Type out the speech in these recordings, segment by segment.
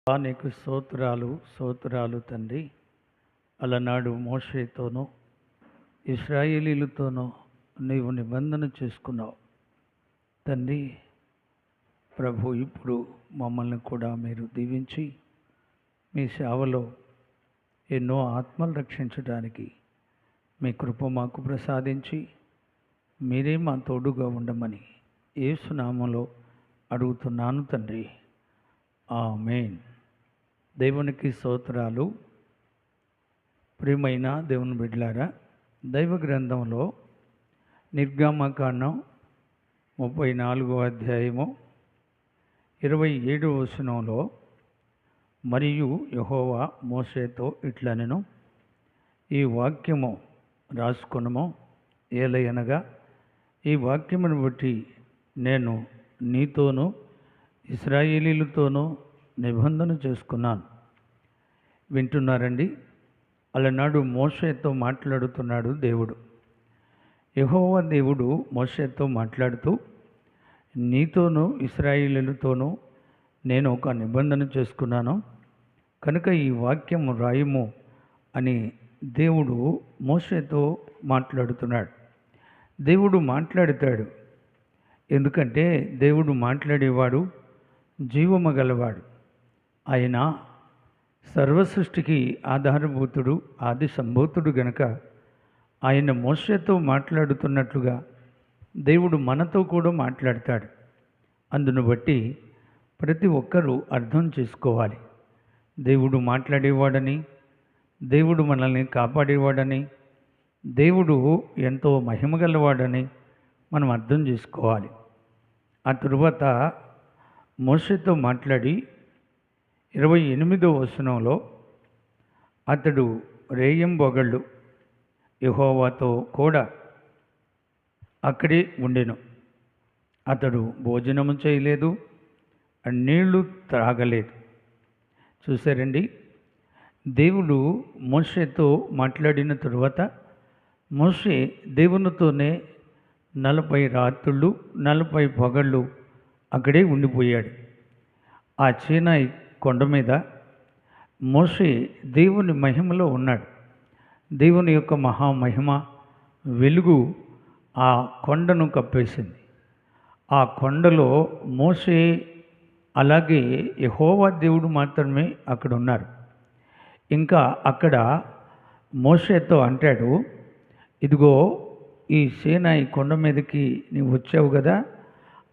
నీకు స్తోత్రాలు స్తోత్రాలు తండ్రి. అలనాడు మోషేతోనూ ఇశ్రాయేలీలతోనూ నీవు నిబంధన చేసుకున్నావు తండ్రి. ప్రభు, ఇప్పుడు మమ్మల్ని కూడా మీరు దీవించి మీ సేవలో ఎన్నో ఆత్మలు రక్షించడానికి మీ కృప మాకు ప్రసాదించి మీరే మా తోడుగా ఉండమని యేసు నామములో అడుగుతున్నాను తండ్రి. ఆమేన్. దేవునికి స్తోత్రాలు. ప్రియమైన దేవుని బిడ్డలారా, దైవ గ్రంథంలో నిర్గమకాండం 34వ అధ్యాయము 27వ వచనంలో, మరియు యెహోవా మోషేతో ఇట్లనెను, ఈ వాక్యము రాసుకొనుము, ఏలయనగా ఈ వాక్యమును బట్టి నేను నీతోనూ ఇశ్రాయేలీలతోనూ నిబంధన చేసుకున్నాను. వింటున్నారండి? అలనాడు మోషేతో మాట్లాడుతున్నాడు దేవుడు. యెహోవా దేవుడు మోషేతో మాట్లాడుతూ, నీతోనూ ఇశ్రాయేలీలతోనూ నేను ఒక నిబంధన చేసుకున్నాను, కనుక ఈ వాక్యం రాయము అని దేవుడు మోషేతో మాట్లాడుతున్నాడు. దేవుడు మాట్లాడుతాడు, ఎందుకంటే దేవుడు మాట్లాడేవాడు, జీవము గలవాడు. ఆయన సర్వసృష్టికి ఆధారభూతుడు, ఆది సంభూతుడు గనక ఆయన మోషేతో మాట్లాడుతున్నట్లుగా దేవుడు మనతో కూడా మాట్లాడతాడు. అందును బట్టి ప్రతి ఒక్కరూ అర్థం చేసుకోవాలి. దేవుడు మాట్లాడేవాడని, దేవుడు మనల్ని కాపాడేవాడని, దేవుడు ఎంతో మహిమగలవాడని మనం అర్థం చేసుకోవాలి. ఆ తరువాత మోషేతో మాట్లాడి 28వ వచనంలో, అతడు రేయింబగళ్ళు యెహోవాతో కూడా అక్కడే ఉండెను. అతడు భోజనము చేయలేదు, నీళ్లు త్రాగలేదు. చూసారండి, దేవుడు మోషేతో మాట్లాడిన తరువాత మోషే దేవునితోనే 40 రాత్రులు 40 పగళ్ళు అక్కడే ఉండిపోయాడు. ఆ సీనాయి కొండ మీద మోషే దేవుని మహిమలో ఉన్నాడు. దేవుని యొక్క మహామహిమ వెలుగు ఆ కొండను కప్పేసింది. ఆ కొండలో మోషే అలాగే యెహోవా దేవుడు మాత్రమే అక్కడ ఉన్నారు. ఇంకా అక్కడ మోషేతో అంటాడు, ఇదిగో ఈ సీనాయి కొండ మీదకి నీవు వచ్చావు కదా,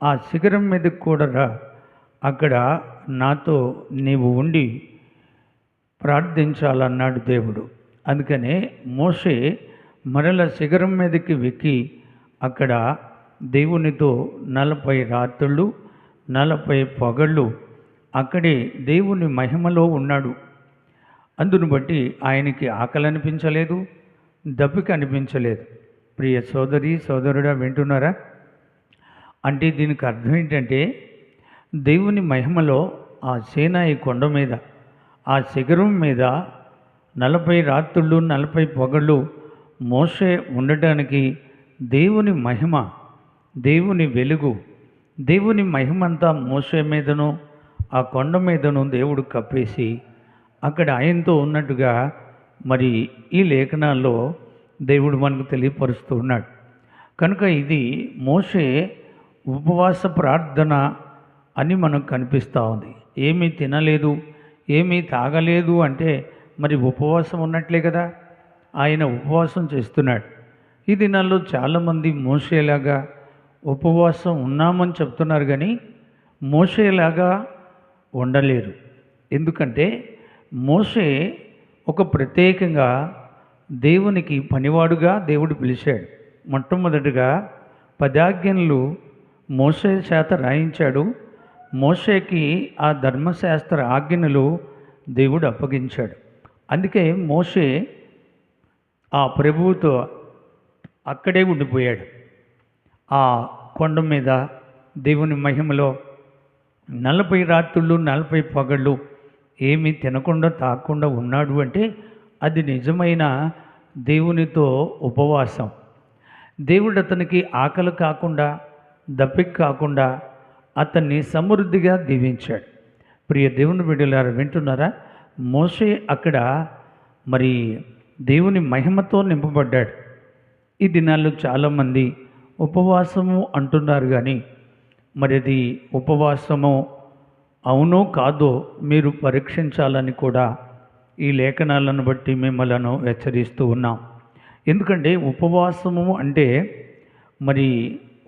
ఆ శిఖరం మీదకి కూడా రా, అక్కడ నాతో నీవు ఉండి ప్రార్థించాలన్నాడు దేవుడు. అందుకనే మోషే మరల శిఖరం మీదకి వెక్కి అక్కడ దేవునితో 40 రాత్రులు 40 పగళ్ళు అక్కడే దేవుని మహిమలో ఉన్నాడు. అందును బట్టి ఆయనకి ఆకలి అనిపించలేదు, దప్పిక అనిపించలేదు. ప్రియ సోదరి సోదరుడా, వింటున్నారా? అంటే దీనికి అర్థం ఏంటంటే, దేవుని మహిమలో ఆ సీనాయి కొండ మీద ఆ శిఖరం మీద 40 రాత్రులు 40 పగళ్ళు మోషే ఉండటానికి దేవుని మహిమ, దేవుని వెలుగు, దేవుని మహిమంతా మోషే మీదను ఆ కొండ మీదను దేవుడు కప్పేసి అక్కడ ఆయనతో ఉన్నట్టుగా మరి ఈ లేఖనాల్లో దేవుడు మనకు తెలియపరుస్తూ ఉన్నాడు. కనుక ఇది మోషే ఉపవాస ప్రార్థన అని మనకు కనిపిస్తూ ఉంది. ఏమీ తినలేదు, ఏమీ తాగలేదు అంటే మరి ఉపవాసం ఉన్నట్లే కదా. ఆయన ఉపవాసం చేస్తున్నాడు. ఈ దినాల్లో చాలామంది మోషేలాగా ఉపవాసం ఉన్నామని చెప్తున్నారు, కానీ మోషేలాగా ఉండలేరు. ఎందుకంటే మోషే ఒక ప్రత్యేకంగా దేవునికి పనివాడుగా దేవుడు పిలిచాడు. మొట్టమొదటిగా 10 ఆజ్ఞలు మోషే చేత రాయించాడు. మోషేకి ఆ ధర్మశాస్త్ర ఆజ్ఞలు దేవుడు అప్పగించాడు. అందుకే మోషే ఆ ప్రభువుతో అక్కడే ఉండిపోయాడు. ఆ కొండ మీద దేవుని మహిమలో 40 రాత్రులు 40 పగళ్ళు ఏమీ తినకుండా తాగకుండా ఉన్నాడు అంటే అది నిజమైన దేవునితో ఉపవాసం. దేవుడు అతనికి ఆకలి కాకుండా, దప్పిక కాకుండా అతన్ని సమృద్ధిగా దీవించాడు. ప్రియ దేవుని బిడ్డలారా వింటున్నారా? మోషే అక్కడ మరి దేవుని మహిమతో నింపబడ్డాడు. ఈ దినాల్లో చాలామంది ఉపవాసము అంటున్నారు, కానీ మరి అది ఉపవాసమో అవునో కాదో మీరు పరీక్షించాలని కూడా ఈ లేఖనాలను బట్టి మిమ్మలను హెచ్చరిస్తూ ఉన్నాం. ఎందుకంటే ఉపవాసము అంటే మరి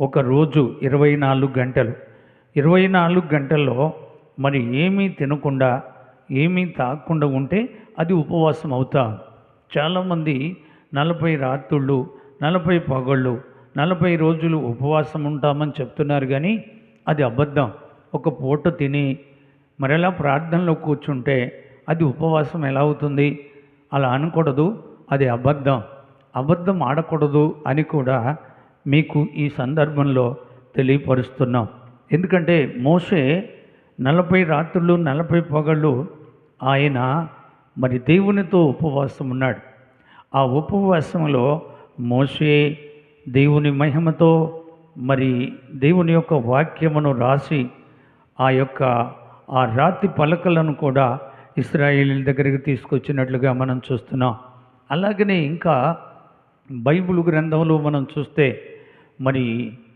ఒక రోజు 24 గంటలు, 24 గంటల్లో మరి ఏమీ తినకుండా ఏమీ తాగకుండా ఉంటే అది ఉపవాసం అవుతా. చాలామంది 40 రాత్రుళ్ళు 40 పగళ్ళు 40 రోజులు ఉపవాసం ఉంటామని చెప్తున్నారు, కానీ అది అబద్ధం. ఒక పూట తిని మరలా ప్రార్థనలో కూర్చుంటే అది ఉపవాసం ఎలా అవుతుంది? అలా అనకూడదు, అది అబద్ధం. అబద్ధం ఆడకూడదు అని కూడా మీకు ఈ సందర్భంలో తెలియపరుస్తున్నాం. ఎందుకంటే మోషే 40 రాత్రులు 40 పగళ్ళు ఆయన మరి దేవునితో ఉపవాసం ఉన్నాడు. ఆ ఉపవాసంలో మోషే దేవుని మహిమతో మరి దేవుని యొక్క వాక్యమును రాసి ఆ రాతి పలకలను కూడా ఇశ్రాయేలీయుల దగ్గరికి తీసుకొచ్చినట్లుగా మనం చూస్తున్నాం. అలాగనే ఇంకా బైబిల్ గ్రంథంలో మనం చూస్తే మరి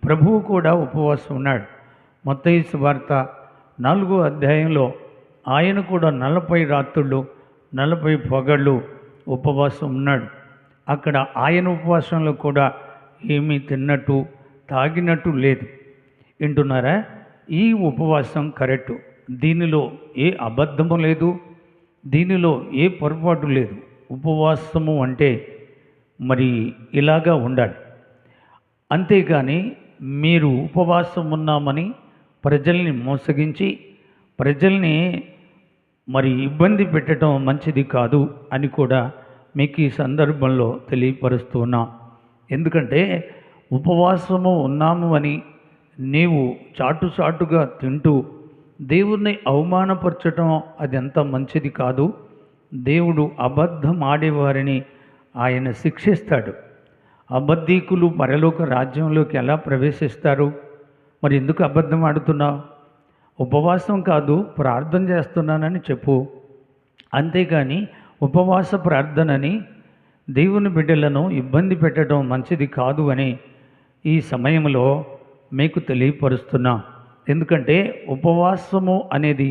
ప్రభువు కూడా ఉపవాసం ఉన్నాడు. మత్తయి సువార్త 4వ అధ్యాయంలో ఆయన కూడా 40 రాత్రుళ్ళు 40 పగళ్ళు ఉపవాసం ఉన్నాడు. అక్కడ ఆయన ఉపవాసంలో కూడా ఏమీ తిన్నట్టు తాగినట్టు లేదు. వింటున్నారా? ఈ ఉపవాసం కరెక్టు. దీనిలో ఏ అబద్ధము లేదు, దీనిలో ఏ పొరపాటు లేదు. ఉపవాసము అంటే మరి ఇలాగా ఉండాలి. అంతేగాని మీరు ఉపవాసం ఉన్నామని ప్రజల్ని మోసగించి ప్రజల్ని మరి ఇబ్బంది పెట్టడం మంచిది కాదు అని కూడా మీకు ఈ సందర్భంలో తెలియపరుస్తూ ఉన్నాం. ఎందుకంటే ఉపవాసము ఉన్నాము అని నీవు చాటుగా తింటూ దేవుణ్ణి అవమానపరచడం అది ఎంత మంచిది కాదు. దేవుడు అబద్ధం ఆడేవారిని ఆయన శిక్షిస్తాడు. అబద్ధీకులు పరలోక రాజ్యంలోకి ఎలా ప్రవేశిస్తారు? మరి ఎందుకు అబద్ధం ఆడుతున్నావు? ఉపవాసం కాదు, ప్రార్థన చేస్తున్నానని చెప్పు. అంతేగాని ఉపవాస ప్రార్థనని దేవుని బిడ్డలను ఇబ్బంది పెట్టడం మంచిది కాదు అని ఈ సమయంలో మీకు తెలియపరుస్తున్నాం. ఎందుకంటే ఉపవాసము అనేది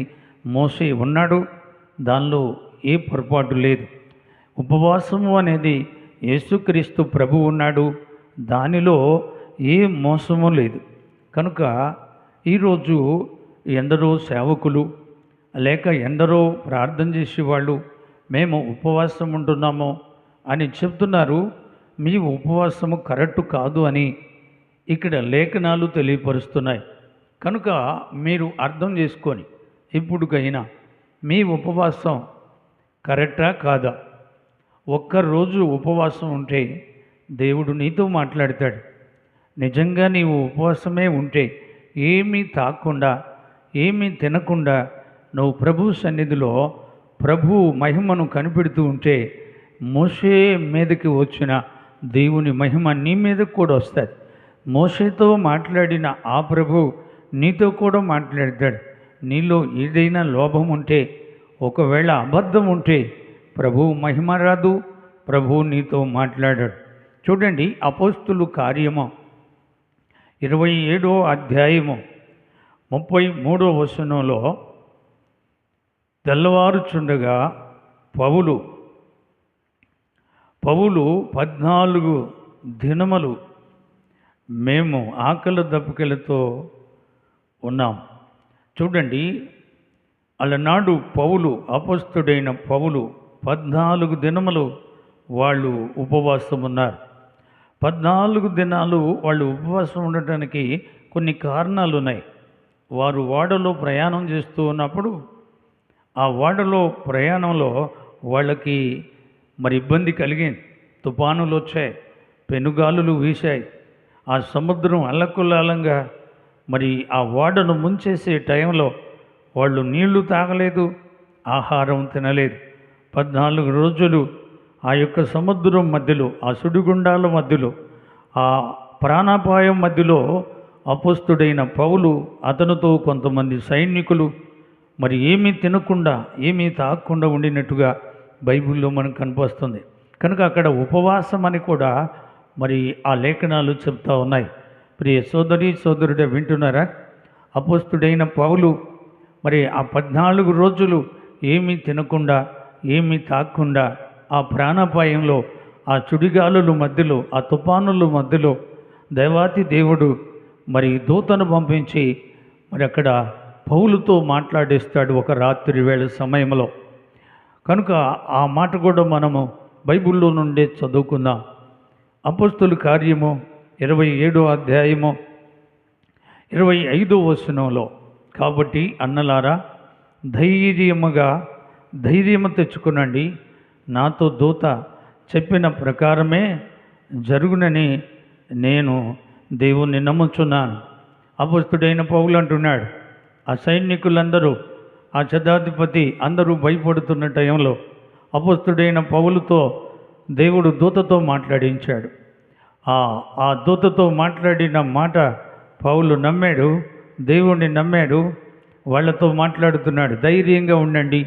మోషే ఉన్నాడు, దానిలో ఏ పొరపాటు లేదు. ఉపవాసము అనేది యేసుక్రీస్తు ప్రభు ఉన్నాడు, దానిలో ఏ మోసము లేదు. కనుక ఈరోజు ఎందరో సేవకులు లేక ఎందరో ప్రార్థన చేసేవాళ్ళు మేము ఉపవాసం ఉంటున్నాము అని చెప్తున్నారు. మీ ఉపవాసము కరెక్టు కాదు అని ఇక్కడ లేఖనాలు తెలియపరుస్తున్నాయి. కనుక మీరు అర్థం చేసుకొని ఇప్పుడుకైనా మీ ఉపవాసం కరెక్టా కాదా? ఒక్కరోజు ఉపవాసం ఉంటే దేవుడు నీతో మాట్లాడతాడు. నిజంగా నీవు ఉపవాసమే ఉంటే ఏమీ తాగకుండా ఏమీ తినకుండా నువ్వు ప్రభు సన్నిధిలో ప్రభు మహిమను కనిపెడుతూ ఉంటే మోషే మీదకి వచ్చిన దేవుని మహిమ నీ మీదకి కూడా వస్తుంది. మోషేతో మాట్లాడిన ఆ ప్రభు నీతో కూడా మాట్లాడతాడు. నీలో ఏదైనా లోభం ఉంటే, ఒకవేళ అబద్ధం ఉంటే ప్రభువు మహిమ రాదు, ప్రభువు నీతో మాట్లాడాడు. చూడండి, అపోస్తులు కార్యము 27వ అధ్యాయము 33వ వచనంలో తెల్లవారుచుండగా పౌలు 14 దినములు మేము ఆకలి దప్పికలతో ఉన్నాం. చూడండి, అలనాడు పౌలు, అపొస్తలుడైన పౌలు 14 దినములు వాళ్ళు ఉపవాసం ఉన్నారు. 14 దినాలు వాళ్ళు ఉపవాసం ఉండటానికి కొన్ని కారణాలు ఉన్నాయి. వారు ఓడలో ప్రయాణం చేస్తూ ఉన్నప్పుడు ఆ ఓడలో ప్రయాణంలో వాళ్ళకి మరి ఇబ్బంది కలిగింది. తుఫానులు వచ్చాయి, పెనుగాలులు వీశాయి, ఆ సముద్రం అల్లకుల్లాలంగా మరి ఆ ఓడను ముంచేసే టైంలో వాళ్ళు నీళ్లు తాగలేదు, ఆహారం తినలేదు. 14 రోజులు ఆ యొక్క సముద్రం మధ్యలో, ఆ సుడిగుండాల మధ్యలో, ఆ ప్రాణాపాయం మధ్యలో అపోస్తుడైన పౌలు, అతనితో కొంతమంది సైనికులు మరి ఏమీ తినకుండా ఏమీ తాగకుండా ఉండినట్టుగా బైబిల్లో మనకు కనిపిస్తుంది. కనుక అక్కడ ఉపవాసం అని కూడా మరి ఆ లేఖనాలు చెప్తా ఉన్నాయి. ప్రియ సోదరి సోదరుడే వింటున్నారా? అపోస్తుడైన పౌలు మరి ఆ 14 రోజులు ఏమీ తినకుండా ఏమీ తాగకుండా ఆ ప్రాణాపాయంలో, ఆ చుడిగాలుల మధ్యలో, ఆ తుఫానుల మధ్యలో దేవాతి దేవుడు మరి దూతను పంపించి మరి అక్కడ పౌలుతో మాట్లాడిస్తాడు ఒక రాత్రి వేళ సమయంలో. కనుక ఆ మాట కూడా మనము బైబిల్లో నుండే చదువుకుందాం. అపోస్తుల కార్యము 27వ అధ్యాయము 25వ వచనంలో, కాబట్టి అన్నలారా ధైర్యము తెచ్చుకునండి, నాతో దూత చెప్పిన ప్రకారమే జరుగునని నేను దేవుణ్ణి నమ్ముచున్నాను. అపోస్తుడైన పౌలు అంటున్నాడు, ఆ సైనికులందరూ, ఆ శతాధిపతి అందరూ భయపడుతున్న టైంలో అపోస్తుడైన పౌలుతో దేవుడు దూతతో మాట్లాడించాడు. ఆ దూతతో మాట్లాడిన మాట పౌలు నమ్మాడు, దేవుణ్ణి నమ్మాడు. వాళ్ళతో మాట్లాడుతున్నాడు, ధైర్యంగా ఉండండి,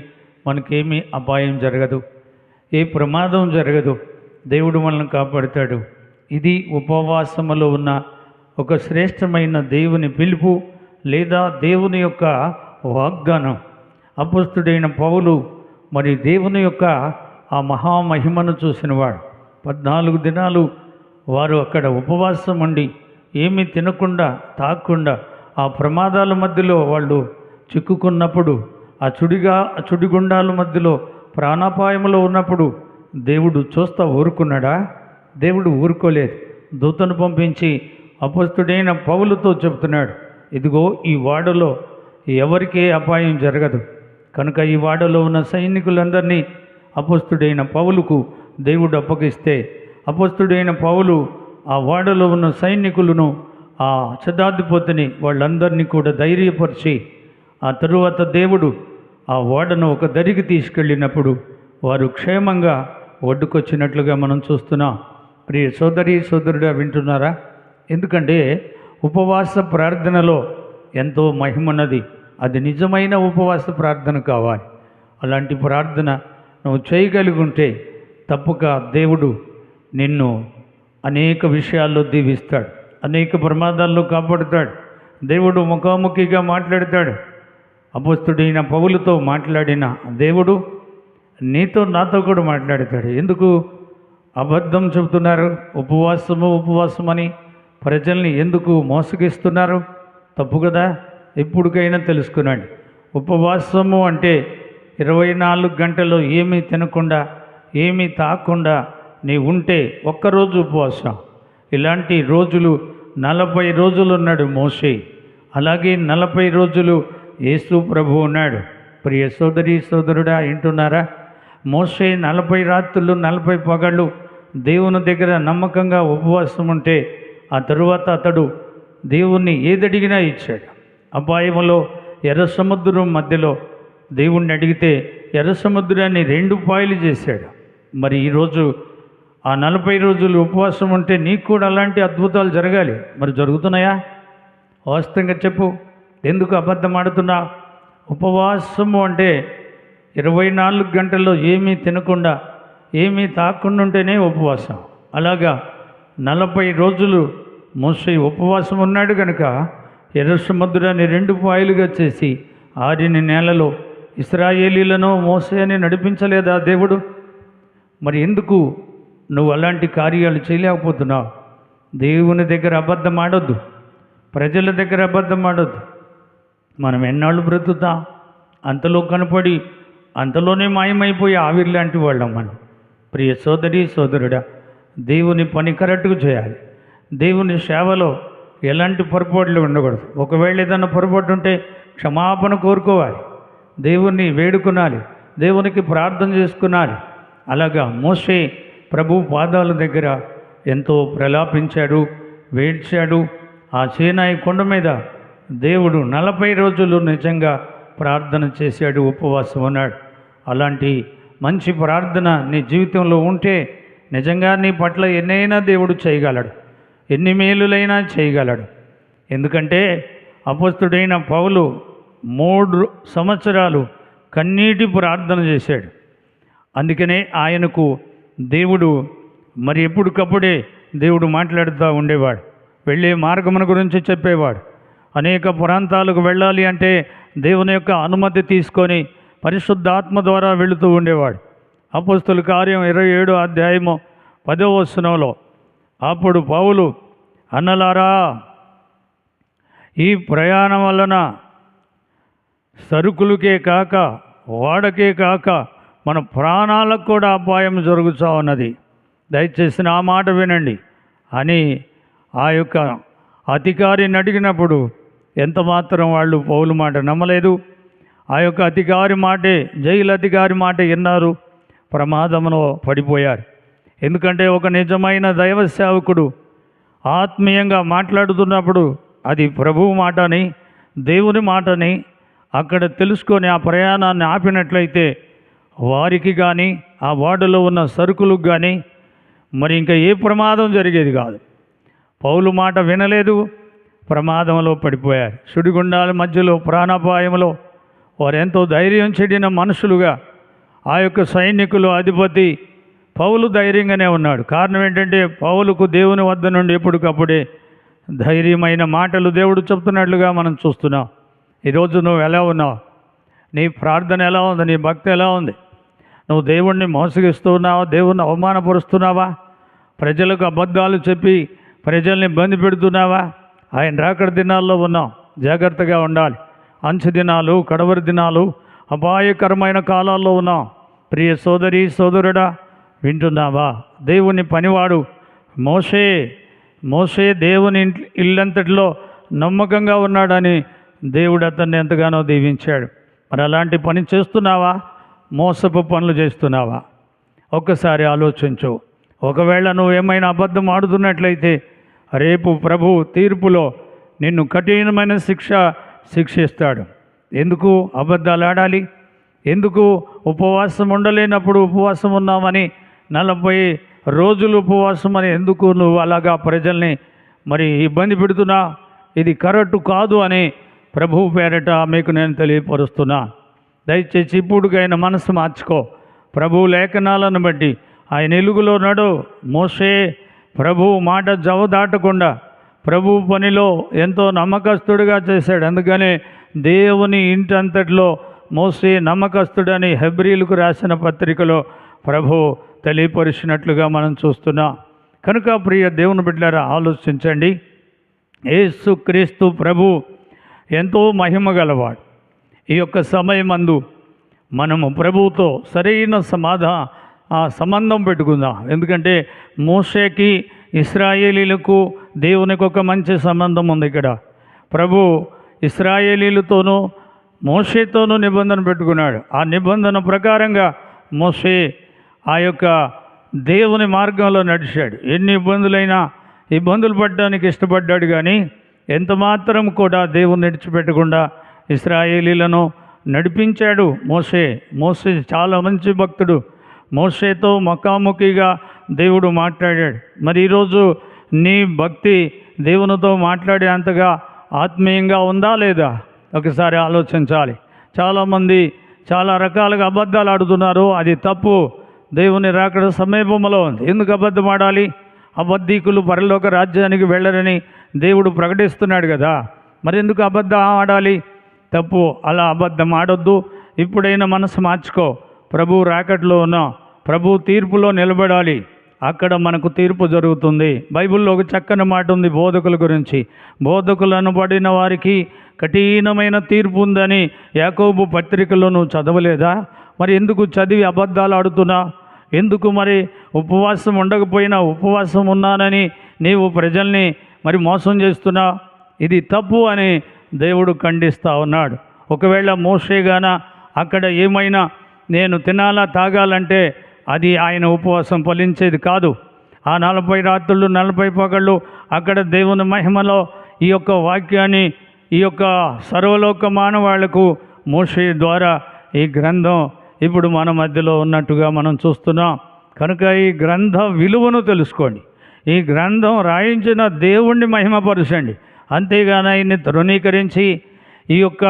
మనకేమీ అపాయం జరగదు, ఏ ప్రమాదం జరగదు, దేవుడు మనల్ని కాపాడుతాడు. ఇది ఉపవాసములో ఉన్న ఒక శ్రేష్టమైన దేవుని పిలుపు లేదా దేవుని యొక్క వాగ్దానం. అపోస్తుడైన పౌలు మరి దేవుని యొక్క ఆ మహామహిమను చూసినవాడు. 14 దినాలు వారు అక్కడ ఉపవాసం ఉండి ఏమీ తినకుండా తాగకుండా ఆ ప్రమాదాల మధ్యలో వాళ్ళు చిక్కుకున్నప్పుడు, ఆ చుడిగుండాల మధ్యలో ప్రాణాపాయంలో ఉన్నప్పుడు దేవుడు చూస్తా ఊరుకున్నాడా? దేవుడు ఊరుకోలేదు. దూతను పంపించి అపోస్తుడైన పౌలుతో చెప్తున్నాడు, ఇదిగో ఈ వాడలో ఎవరికే అపాయం జరగదు. కనుక ఈ వాడలో ఉన్న సైనికులందరినీ అపోస్తుడైన పౌలుకు దేవుడు అప్పగిస్తే, అపోస్తుడైన పౌలు ఆ వాడలో ఉన్న సైనికులను, ఆ శతాధిపతిని వాళ్ళందరినీ కూడా ధైర్యపరిచి ఆ తరువాత దేవుడు ఆ ఓడను ఒక దరికి తీసుకెళ్ళినప్పుడు వారు క్షేమంగా ఒడ్డుకొచ్చినట్లుగా మనం చూస్తున్నాం. ప్రియ సోదరి సోదరుడా వింటున్నారా? ఎందుకంటే ఉపవాస ప్రార్థనలో ఎంతో మహిమన్నది. అది నిజమైన ఉపవాస ప్రార్థన కావాలి. అలాంటి ప్రార్థన నువ్వు చేయగలిగి ఉంటే తప్పక దేవుడు నిన్ను అనేక విషయాల్లో దీవిస్తాడు, అనేక ప్రమాదాల్లో కాపాడుతాడు. దేవుడు ముఖాముఖిగా మాట్లాడతాడు. అపోస్తుడైన పౌలుతో మాట్లాడిన దేవుడు నీతో నాతో కూడా మాట్లాడతాడు. ఎందుకు అబద్ధం చెబుతున్నారు? ఉపవాసమని ప్రజల్ని ఎందుకు మోసగిస్తున్నారు? తప్పు కదా. ఎప్పటికైనా తెలుసుకునండి. ఉపవాసము అంటే 24 గంటలు ఏమీ తినకుండా ఏమీ తాగకుండా నీ ఉంటే ఒక్కరోజు ఉపవాసం. ఇలాంటి రోజులు 40 రోజులు ఉన్నాడు మోషే. అలాగే 40 రోజులు యేసు ప్రభు ఉన్నాడు. ప్రియ సోదరి సోదరుడా వింటున్నారా? మోషే 40 రాత్రులు 40 పగళ్ళు దేవుని దగ్గర నమ్మకంగా ఉపవాసం ఉంటే ఆ తరువాత అతడు దేవుణ్ణి ఏదడిగినా ఇచ్చాడు. అపాయంలో ఎర్ర సముద్రం మధ్యలో దేవుణ్ణి అడిగితే ఎర్ర సముద్రాన్ని 2 పాయలు చేశాడు. మరి ఈరోజు ఆ 40 రోజులు ఉపవాసం ఉంటే నీకు కూడా అలాంటి అద్భుతాలు జరగాలి. మరి జరుగుతున్నాయా? వాస్తవంగా చెప్పు. ఎందుకు అబద్ధం ఆడుతున్నా? ఉపవాసము అంటే 24 గంటల్లో ఏమీ తినకుండా ఏమీ తాగకుండా ఉంటేనే ఉపవాసం. అలాగా 40 రోజులు మోషే ఉపవాసం ఉన్నాడు కనుక ఎర్ర సముద్రాన్ని 2 పాయలుగా చేసి ఆరిన నేలలో ఇశ్రాయేలీలను మోషేని నడిపించలేదా దేవుడు? మరి ఎందుకు నువ్వు అలాంటి కార్యాలు చేయలేకపోతున్నావు? దేవుని దగ్గర అబద్ధం ఆడొద్దు, ప్రజల దగ్గర అబద్ధం ఆడొద్దు. మనం ఎన్నాళ్ళు బ్రతుకుతాం? అంతలో కనపడి అంతలోనే మాయమైపోయి ఆవిర్లాంటి వాళ్ళం మనం. ప్రియ సోదరి సోదరుడా, దేవుని పని కరెక్ట్గా చేయాలి. దేవుని సేవలో ఎలాంటి పొరపాట్లు ఉండకూడదు. ఒకవేళ ఏదైనా పొరపాటు ఉంటే క్షమాపణ కోరుకోవాలి, దేవుణ్ణి వేడుకునాలి, దేవునికి ప్రార్థన చేసుకునాలి. అలాగా మోషే ప్రభు పాదాల దగ్గర ఎంతో ప్రలాపించాడు, వేడ్చాడు. ఆ సీనాయి కొండ మీద దేవుడు 40 రోజులు నిజంగా ప్రార్థన చేశాడు, ఉపవాసం ఉన్నాడు. అలాంటి మంచి ప్రార్థన నీ జీవితంలో ఉంటే నిజంగా నీ పట్ల ఎన్నైనా దేవుడు చేయగలడు, ఎన్ని మేలులైనా చేయగలడు. ఎందుకంటే అపోస్తుడైన పౌలు 3 సంవత్సరాలు కన్నీటి ప్రార్థన చేశాడు. అందుకనే ఆయనకు దేవుడు మరి ఎప్పటికప్పుడే దేవుడు మాట్లాడుతూ ఉండేవాడు. వెళ్ళే మార్గమున గురించి చెప్పేవాడు. అనేక ప్రాంతాలకు వెళ్ళాలి అంటే దేవుని యొక్క అనుమతి తీసుకొని పరిశుద్ధాత్మ ద్వారా వెళుతూ ఉండేవాడు. అపోస్తలుల కార్యం 27వ అధ్యాయము 10వ వచనంలో అప్పుడు పౌలు, అన్నలారా, ఈ ప్రయాణం వలన సరుకులకే కాక వాడకే కాక మన ప్రాణాలకు కూడా అపాయం జరుగుతూ ఉన్నది, దయచేసి నా మాట వినండి అని ఆ యొక్క అధికారిని అడిగినప్పుడు ఎంత మాత్రం వాళ్ళు పౌలు మాట నమ్మలేదు. ఆ యొక్క అధికారి మాటే, జైలు అధికారి మాట విన్నారు, ప్రమాదంలో పడిపోయారు. ఎందుకంటే ఒక నిజమైన దైవ సేవకుడు ఆత్మీయంగా మాట్లాడుతున్నప్పుడు అది ప్రభువు మాటని, దేవుని మాటని అక్కడ తెలుసుకొని ఆ ప్రయాణాన్ని ఆపినట్లయితే వారికి కానీ ఆ వార్డులో ఉన్న సరుకులకు కానీ మరి ఇంకా ఏ ప్రమాదం జరిగేది కాదు. పౌలు మాట వినలేదు, ప్రమాదంలో పడిపోయారు. సుడిగుండాల మధ్యలో ప్రాణాపాయంలో వారెంతో ధైర్యం చెడిన మనుషులుగా ఆ యొక్క సైనికులు అధిపతి పౌలు ధైర్యంగానే ఉన్నాడు. కారణం ఏంటంటే పౌలుకు దేవుని వద్ద నుండి ఎప్పటికప్పుడే ధైర్యమైన మాటలు దేవుడు చెప్తున్నట్లుగా మనం చూస్తున్నాం. ఈరోజు నువ్వు ఎలా ఉన్నావు? నీ ప్రార్థన ఎలా ఉంది? నీ భక్తి ఎలా ఉంది? నువ్వు దేవుణ్ణి మోసగిస్తున్నావా? దేవుణ్ణి అవమానపరుస్తున్నావా? ప్రజలకు అబద్ధాలు చెప్పి ప్రజల్ని ఇబ్బంది పెడుతున్నావా? ఆయన రాకడ దినాల్లో ఉన్నాం, జాగ్రత్తగా ఉండాలి. అంచె దినాలు, కడవరి దినాలు, అపాయకరమైన కాలాల్లో ఉన్నాం. ప్రియ సోదరి సోదరుడా, వింటున్నావా? దేవుని పనివాడు మోషే దేవుని ఇల్లంతటిలో నమ్మకంగా ఉన్నాడని దేవుడు అతన్ని ఎంతగానో దీవించాడు. మరి అలాంటి పని చేస్తున్నావా? మోసపు పనులు చేస్తున్నావా? ఒక్కసారి ఆలోచించు. ఒకవేళ నువ్వు ఏమైనా అబద్ధం ఆడుతున్నట్లయితే రేపు ప్రభు తీర్పులో నిన్ను కఠినమైన శిక్షిస్తాడు. ఎందుకు అబద్ధాలు ఆడాలి? ఎందుకు ఉపవాసం ఉండలేనప్పుడు ఉపవాసం ఉన్నామని 40 రోజులు ఉపవాసం అని ఎందుకు నువ్వు అలాగా ప్రజల్ని మరి ఇబ్బంది పెడుతున్నా? ఇది కరెక్ట్ కాదు అని ప్రభువు పేరట మీకు నేను తెలియపరుస్తున్నా. దయచేసి ఇప్పుడుకైనా మనసు మార్చుకో. ప్రభు లేఖనాలను బట్టి ఆయన ఎలుగులో నడు. మోషే ప్రభువు మాట జవదాటకుండా ప్రభు పనిలో ఎంతో నమ్మకస్తుడిగా చేశాడు. అందుకనే దేవుని ఇంటంతటిలో మోషే నమ్మకస్తుడని హెబ్రీలకు రాసిన పత్రికలో ప్రభు తెలియపరిచినట్లుగా మనం చూస్తున్నాం. కనుక ప్రియ దేవుని బిడ్డలారా, ఆలోచించండి. యేసుక్రీస్తు ప్రభు ఎంతో మహిమ గలవాడు. ఈ యొక్క సమయమందు మనము ప్రభువుతో సరైన సంబంధం పెట్టుకుందాం. ఎందుకంటే మోషేకి ఇశ్రాయేలీలకు దేవునికి ఒక మంచి సంబంధం ఉంది. ఇక్కడ ప్రభు ఇశ్రాయేలీలతోనూ మోషేతోనూ నిబంధన పెట్టుకున్నాడు. ఆ నిబంధన ప్రకారంగా మోషే ఆ యొక్క దేవుని మార్గంలో నడిచాడు. ఎన్ని ఇబ్బందులు పడడానికి ఇష్టపడ్డాడు, కానీ ఎంత మాత్రం కూడా దేవుని విడిచిపెట్టకుండా ఇశ్రాయేలీలను నడిపించాడు. మోషే చాలా మంచి భక్తుడు. మోషేతో ముఖాముఖిగా దేవుడు మాట్లాడాడు. మరి ఈరోజు నీ భక్తి దేవునితో మాట్లాడే అంతగా ఆత్మీయంగా ఉందా లేదా? ఒకసారి ఆలోచించాలి. చాలామంది చాలా రకాలుగా అబద్ధాలు ఆడుతున్నారు. అది తప్పు. దేవుని రాకడ సమీపంలో ఉంది. ఎందుకు అబద్ధం ఆడాలి? అబద్ధీకులు పరలోక రాజ్యానికి వెళ్ళరని దేవుడు ప్రకటిస్తున్నాడు కదా. మరి ఎందుకు అబద్ధం ఆడాలి? తప్పు. అలా అబద్ధం ఆడొద్దు. ఇప్పుడైనా మనసు మార్చుకో. ప్రభు రాకట్లో ఉన్నాం. ప్రభు తీర్పులో నిలబడాలి. అక్కడ మనకు తీర్పు జరుగుతుంది. బైబిల్లో ఒక చక్కని మాట ఉంది బోధకుల గురించి. బోధకులు అనబడిన వారికి కఠినమైన తీర్పు ఉందని యాకోబు పత్రికలో నువ్వు చదవలేదా? మరి ఎందుకు చదివి అబద్ధాలు ఆడుతున్నా? ఎందుకు మరి ఉపవాసం ఉండకపోయినా ఉపవాసం ఉన్నానని నీవు ప్రజల్ని మరి మోసం చేస్తున్నా? ఇది తప్పు అని దేవుడు ఖండిస్తూ ఉన్నాడు. ఒకవేళ మోషేగాన అక్కడ ఏమైనా నేను తినాలా తాగాలంటే అది ఆయన ఉపవాసం ఫలించేది కాదు. ఆ 40 రాత్రులు 40 పగళ్ళు అక్కడ దేవుని మహిమలో ఈ యొక్క వాక్యాన్ని ఈ యొక్క సర్వలోక మానవాళ్లకు మోషే ద్వారా ఈ గ్రంథం ఇప్పుడు మన మధ్యలో ఉన్నట్టుగా మనం చూస్తున్నాం. కనుక ఈ గ్రంథ విలువను తెలుసుకోండి. ఈ గ్రంథం రాయించిన దేవుణ్ణి మహిమపరచండి. అంతేగాని ఆయన్ని తృణీకరించి ఈ యొక్క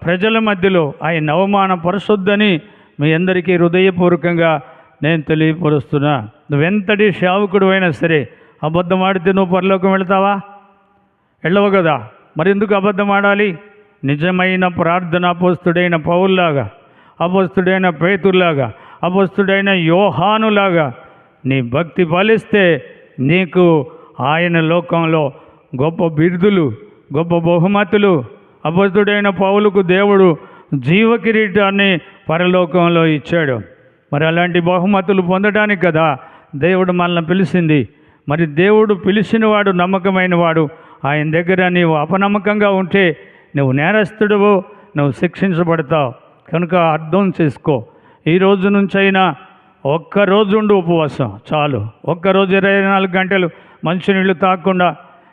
ప్రజల మధ్యలో ఆయన అవమానపరచొద్దని మీ అందరికీ హృదయపూర్వకంగా నేను తెలియపరుస్తున్నా. నువ్వెంతటి సేవకుడు అయినా సరే అబద్ధం ఆడితే నువ్వు పరలోకం వెళతావా? వెళ్ళవు కదా. మరి ఎందుకు అబద్ధం ఆడాలి? నిజమైన ప్రార్థన అపోస్తుడైన పౌల్లాగా, అపోస్తుడైన పేతురులాగా, అపోస్తుడైన యోహానులాగా నీ భక్తి ఫలిస్తే నీకు ఆయన లోకంలో గొప్ప బిరుదులు, గొప్ప బహుమతులు, అపోస్తుడైన పౌలుకు దేవుడు జీవ కిరీటాన్ని పరలోకంలో ఇచ్చాడు. మరి అలాంటి బహుమతులు పొందడానికి కదా దేవుడు మనల్ని పిలిచింది. మరి దేవుడు పిలిచినవాడు నమ్మకమైన వాడు. ఆయన దగ్గర నీవు అపనమ్మకంగా ఉంటే నువ్వు నేరస్తుడువు, నువ్వు శిక్షించబడతావు. కనుక అర్థం చేసుకో. ఈ రోజు నుంచైనా ఒక్కరోజు ఉండు ఉపవాసం చాలు. ఒక్కరోజు 24 గంటలు మంచినీళ్ళు తాగకుండా,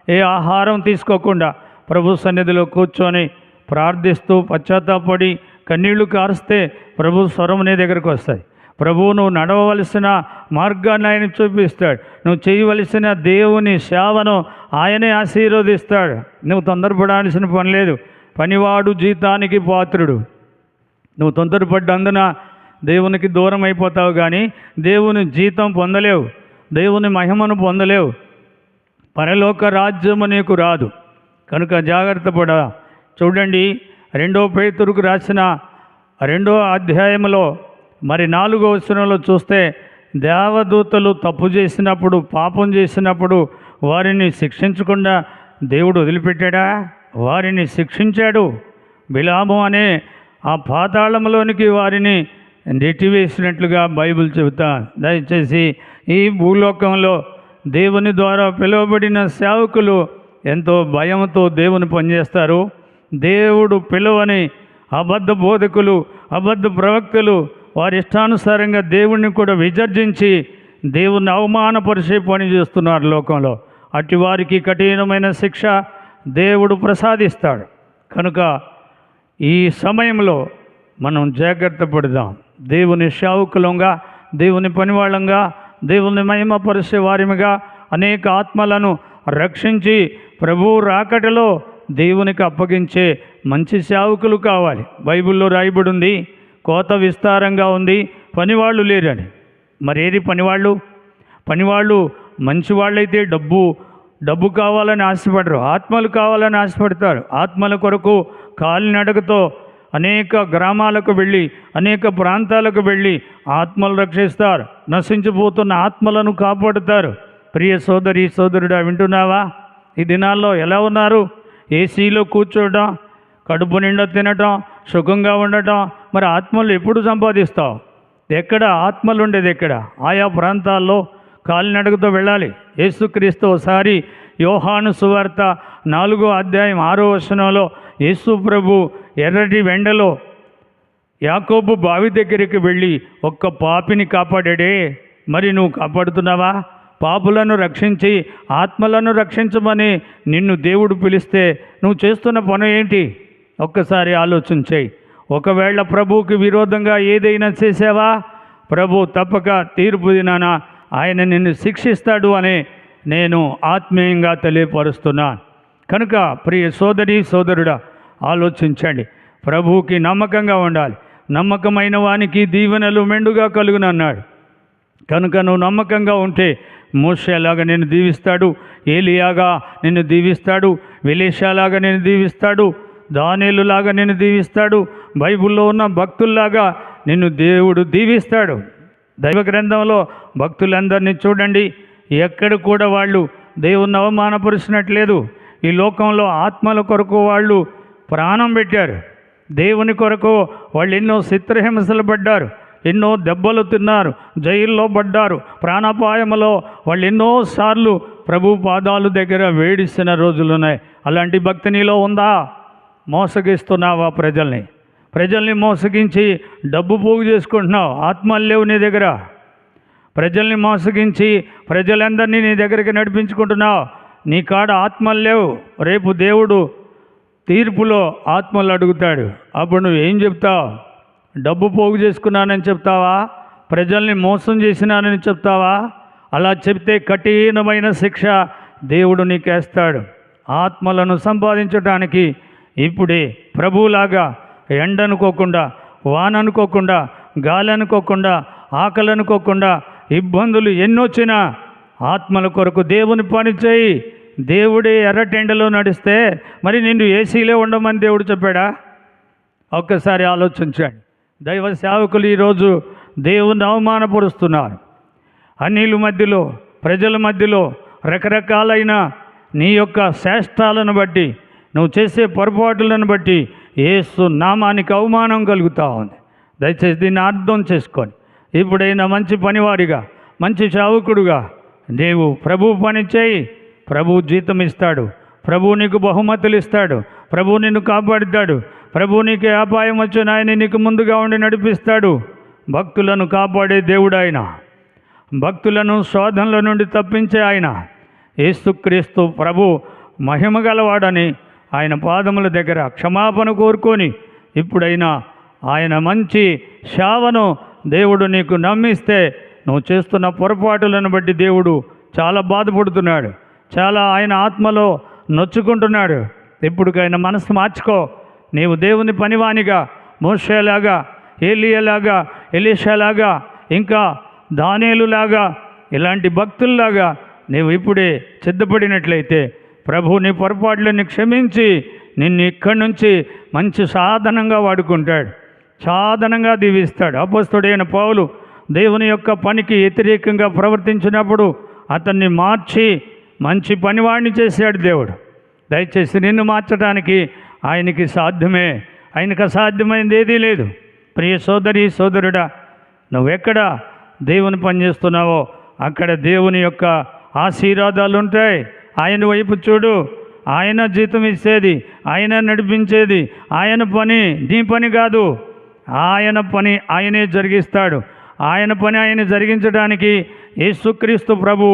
ఏ ఆహారం తీసుకోకుండా ప్రభు సన్నిధిలో కూర్చొని ప్రార్థిస్తూ పశ్చాత్తాపడి కన్నీళ్లు కారిస్తే ప్రభు స్వరం నీ దగ్గరకు వస్తాయి. ప్రభువు నువ్వు నడవవలసిన మార్గాన్ని ఆయన చూపిస్తాడు. నువ్వు చేయవలసిన దేవుని సేవను ఆయనే ఆశీర్వదిస్తాడు. నువ్వు తొందరపడాల్సిన పని లేదు. పనివాడు జీతానికి పాత్రుడు. నువ్వు తొందరపడ్డందున దేవునికి దూరం అయిపోతావు, కానీ దేవుని జీతం పొందలేవు, దేవుని మహిమను పొందలేవు, పరలోక రాజ్యము నీకు రాదు. కనుక జాగ్రత్త పడ. చూడండి, 2 పేతురుకు రాసిన 2వ అధ్యాయంలో మరి 4వ వచనంలో చూస్తే, దేవదూతలు తప్పు చేసినప్పుడు, పాపం చేసినప్పుడు వారిని శిక్షించకుండా దేవుడు వదిలిపెట్టాడా? వారిని శిక్షించాడు. బిలాము అనే ఆ పాతాళంలోనికి వారిని నెట్టివేసినట్లుగా బైబిల్ చెబుతా. దయచేసి ఈ భూలోకంలో దేవుని ద్వారా పిలువబడిన సేవకులు ఎంతో భయంతో దేవుని పనిచేస్తారు. దేవుడు పిలువని అబద్ధ బోధకులు, అబద్ధ ప్రవక్తలు వారి ఇష్టానుసారంగా దేవుణ్ణి కూడా విసర్జించి దేవుణ్ణి అవమానపరిచే పని చేస్తున్నారు లోకంలో. అట్టి వారికి కఠినమైన శిక్ష దేవుడు ప్రసాదిస్తాడు. కనుక ఈ సమయంలో మనం జాగ్రత్త పడదాం. దేవుని సేవకులంగా, దేవుని పనివాళ్ళంగా, దేవుని మహిమపరిచే వారిగా అనేక ఆత్మలను రక్షించి ప్రభువు రాకటలో దేవునికి అప్పగించే మంచి సేవకులు కావాలి. బైబిల్లో రాయబడి ఉంది, కోత విస్తారంగా ఉంది, పనివాళ్ళు లేరని. మరేది పనివాళ్ళు? పనివాళ్ళు మంచి వాళ్ళైతే డబ్బు కావాలని ఆశపడరు, ఆత్మలు కావాలని ఆశపడతారు. ఆత్మల కొరకు కాలినడకతో అనేక గ్రామాలకు వెళ్ళి, అనేక ప్రాంతాలకు వెళ్ళి ఆత్మలు రక్షిస్తారు. నశించిపోతున్న ఆత్మలను కాపాడుతారు. ప్రియ సోదరి సోదరుడా, వింటున్నావా? ఈ దినాల్లో ఎలా ఉన్నారు? ఏసీలో కూర్చోవడం, కడుపు నిండా తినటం, సుఖంగా ఉండటం. మరి ఆత్మలు ఎప్పుడు సంపాదిస్తావు? ఎక్కడ ఆత్మలు ఉండేది? ఎక్కడ? ఆయా ప్రాంతాల్లో కాలినడకతో వెళ్ళాలి. యేసుక్రీస్తు ఒకసారి యోహాను సువార్త 4వ అధ్యాయం 6వ వచనంలో యేసు ప్రభు ఎర్రటి వెండలో యాకోబు బావి దగ్గరికి వెళ్ళి ఒక్క పాపిని కాపాడాడే. మరి నువ్వు కాపాడుతున్నావా? పాపులను రక్షించి ఆత్మలను రక్షించమని నిన్ను దేవుడు పిలిస్తే నువ్వు చేస్తున్న పని ఏంటి? ఒక్కసారి ఆలోచన చేయి. ఒకవేళ ప్రభువుకి విరోధంగా ఏదైనా చేసావా, ప్రభు తప్పక తీర్పు దినాన ఆయన నిన్ను శిక్షిస్తాడు అని నేను ఆత్మీయంగా తెలియపరుస్తున్నాను. కనుక ప్రియ సోదరి సోదరుడా, ఆలోచించండి. ప్రభువుకి నమ్మకంగా ఉండాలి. నమ్మకమైన వానికి దీవెనలు మెండుగా కలుగునన్నాడు. కనుక నువ్వు నమ్మకంగా ఉంటే మోషేలాగా నిన్ను దీవిస్తాడు, ఏలియాగా నిన్ను దీవిస్తాడు, వెలేషాలాగా నిన్ను దీవిస్తాడు, దానియేలులాగా నిన్ను దీవిస్తాడు, బైబిల్లో ఉన్న భక్తుల్లాగా నిన్ను దేవుడు దీవిస్తాడు. దైవ గ్రంథంలో భక్తులందరినీ చూడండి, ఎక్కడ కూడా వాళ్ళు దేవుణ్ణి అవమానపరిచినట్లేదు. ఈ లోకంలో ఆత్మల కొరకు వాళ్ళు ప్రాణం పెట్టారు. దేవుని కొరకు వాళ్ళు ఎన్నో చిత్రహింసలు పడ్డారు, ఎన్నో దెబ్బలు తిన్నారు, జైల్లో పడ్డారు, ప్రాణాపాయంలో వాళ్ళు ఎన్నోసార్లు ప్రభు పాదాలు దగ్గర వేడిస్తున్న రోజులున్నాయి. అలాంటి భక్తి నీలో ఉందా? మోసగిస్తున్నావా ప్రజల్ని మోసగించి డబ్బు పోగు చేసుకుంటున్నావు. ఆత్మలు లేవు నీ దగ్గర. ప్రజల్ని మోసగించి ప్రజలందరినీ నీ దగ్గరికి నడిపించుకుంటున్నావు. నీ కాడ ఆత్మలు లేవు. రేపు దేవుడు తీర్పులో ఆత్మలు అడుగుతాడు. అప్పుడు నువ్వు ఏం చెప్తావు? డబ్బు పోగు చేసుకున్నానని చెప్తావా? ప్రజల్ని మోసం చేసినానని చెప్తావా? అలా చెప్తే కఠినమైన శిక్ష దేవుడు నీకేస్తాడు. ఆత్మలను సంపాదించడానికి ఇప్పుడే ప్రభువులాగా ఎండ అనుకోకుండా, వాన అనుకోకుండా, గాలి అనుకోకుండా, ఆకలి అనుకోకుండా, ఇబ్బందులు ఎన్నొచ్చినా ఆత్మల కొరకు దేవుని పని చేయి. దేవుడే ఎర్రటెండలో నడిస్తే మరి నిన్ను ఏసీలో ఉండమని దేవుడు చెప్పాడా? ఒక్కసారి ఆలోచించండి. దైవ సేవకులు ఈరోజు దేవుని అవమానపరుస్తున్నారు. అన్యుల మధ్యలో, ప్రజల మధ్యలో రకరకాలైన నీ యొక్క శాస్త్రాలను బట్టి, నువ్వు చేసే పొరపాటులను బట్టి యేసు నామానికి అవమానం కలుగుతూ ఉంది. దయచేసి దీన్ని అర్థం చేసుకొని ఇప్పుడైనా మంచి పనివాడిగా, మంచి సేవకుడుగా నీవు ప్రభు పని చేయి. ప్రభు జీతం ఇస్తాడు, ప్రభు నీకు బహుమతులు ఇస్తాడు, ప్రభు నిన్ను కాపాడుతాడు, ప్రభు నీకు అపాయం వచ్చిన ఆయన నీకు ముందుగా ఉండి నడిపిస్తాడు. భక్తులను కాపాడే దేవుడు ఆయన, భక్తులను శోధనల నుండి తప్పించే ఆయన. యేసుక్రీస్తు ప్రభు మహిమ గలవాడని ఆయన పాదముల దగ్గర క్షమాపణ కోరుకొని ఇప్పుడైనా ఆయన మంచి సేవను దేవుడు నీకు నమ్మిస్తే నువ్వు చేస్తున్న పొరపాటులను బట్టి దేవుడు చాలా బాధపడుతున్నాడు, చాలా ఆయన ఆత్మలో నొచ్చుకుంటున్నాడు. ఇప్పుడుకైనా మనసు మార్చుకో. నీవు దేవుని పనివానిగా, మోషేలాగా, ఏలియాలాగా, ఎలీషాలాగా, ఇంకా దానియేలులాగా, ఇలాంటి భక్తుల్లాగా నీవు ఇప్పుడే సిద్ధపడినట్లయితే ప్రభు నీ పొరపాట్లని క్షమించి నిన్ను ఇక్కడి నుంచి మంచి సాధనంగా వాడుకుంటాడు, సాధనంగా దీవిస్తాడు. అపోస్తలుడైన పౌలు దేవుని యొక్క పనికి వ్యతిరేకంగా ప్రవర్తించినప్పుడు అతన్ని మార్చి మంచి పనివాడిని చేశాడు దేవుడు. దయచేసి నిన్ను మార్చడానికి ఆయనకి సాధ్యమే, ఆయనకు అసాధ్యమైనది ఏదీ లేదు. ప్రియ సోదరి సోదరుడా, నువ్వెక్కడ దేవుని పని చేస్తున్నావో అక్కడ దేవుని యొక్క ఆశీర్వాదాలు ఉంటాయి. ఆయన వైపు చూడు. ఆయన జీతం ఇచ్చేది, ఆయన నడిపించేది, ఆయన పని నీ పని కాదు. ఆయన పని ఆయనే జరిగిస్తాడు. ఆయన పని ఆయన జరిగించడానికి యేసుక్రీస్తు ప్రభు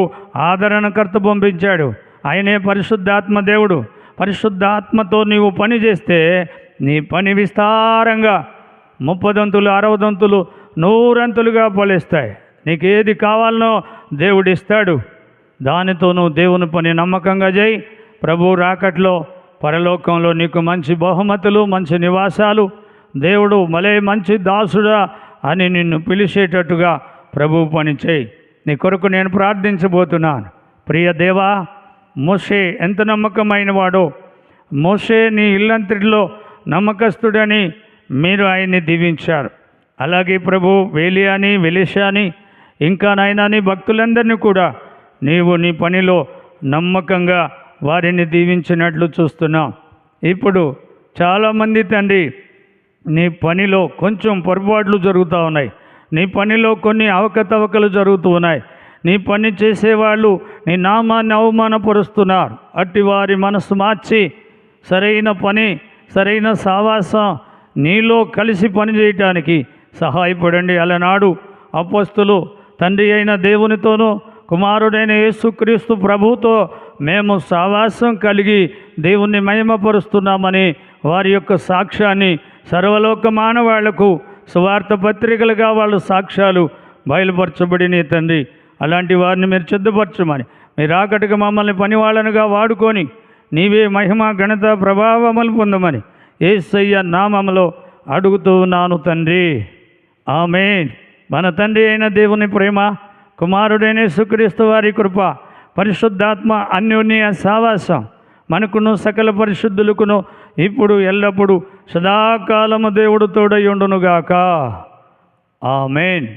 ఆదరణకర్త పంపించాడు. ఆయనే పరిశుద్ధాత్మ దేవుడు. పరిశుద్ధాత్మతో నీవు పని చేస్తే నీ పని విస్తారంగా 30 దంతులు, 60 దంతులు, 100 అంతులుగా ఫలిస్తాయి. నీకు ఏది కావాలనో దేవుడు ఇస్తాడు. దానితో నువ్వు దేవుని పని నమ్మకంగా చేయి. ప్రభు రాకట్లో పరలోకంలో నీకు మంచి బహుమతులు, మంచి నివాసాలు, దేవుడు మలే మంచి దాసుడా అని నిన్ను పిలిచేటట్టుగా ప్రభు పని చేయి. నీ కొరకు నేను ప్రార్థించబోతున్నాను. ప్రియ దేవా, మోషే ఎంత నమ్మకమైన వాడో, మోషే నీ ఇల్లంతటిలో నమ్మకస్తుడని మీరు ఆయన్ని దీవించారు. అలాగే ప్రభు ఏలియాని, ఎలీషాని, ఇంకా నాయనా నీ భక్తులందరినీ కూడా నీవు నీ పనిలో నమ్మకంగా వారిని దీవించినట్లు చూస్తున్నాం. ఇప్పుడు చాలామంది తండ్రి నీ పనిలో కొంచెం పొరపాట్లు జరుగుతూ ఉన్నాయి. నీ పనిలో కొన్ని అవకతవకలు జరుగుతూ ఉన్నాయి. నీ పని చేసేవాళ్ళు నీ నామాన్ని అవమానపరుస్తున్నారు. అట్టి వారి మనసు మార్చి సరైన పని, సరైన సావాసం నీలో కలిసి పనిచేయటానికి సహాయపడండి. అలనాడు అపోస్తలులు తండ్రి అయిన దేవునితోనూ కుమారుడైన యేసుక్రీస్తు ప్రభువుతో మేము సావాసం కలిగి దేవుణ్ణి మహిమపరుస్తున్నామని వారి యొక్క సాక్ష్యాన్ని సర్వలోక మానవాళ్లకు సువార్త పత్రికలుగా వాళ్ళ సాక్ష్యాలు బయలుపరచబడిన తండ్రి. అలాంటి వారిని మీరు సిద్ధపరచమని, మీరు రాకటికి మమ్మల్ని పనివాళ్ళనుగా వాడుకొని నీవే మహిమ, ఘనత, ప్రభావములు పొందమని యేసయ్య నామములో అడుగుతూ ఉన్నాను తండ్రి. ఆమేన్. మన తండ్రి అయిన దేవుని ప్రేమ, కుమారుడైన యేసుక్రీస్తు వారి కృప, పరిశుద్ధాత్మ అన్యోన్య సావాసం మనకును సకల పరిశుద్ధులకును ఇప్పుడు ఎల్లప్పుడూ సదాకాలము దేవుడు తోడై ఉండునుగాక. ఆమేన్.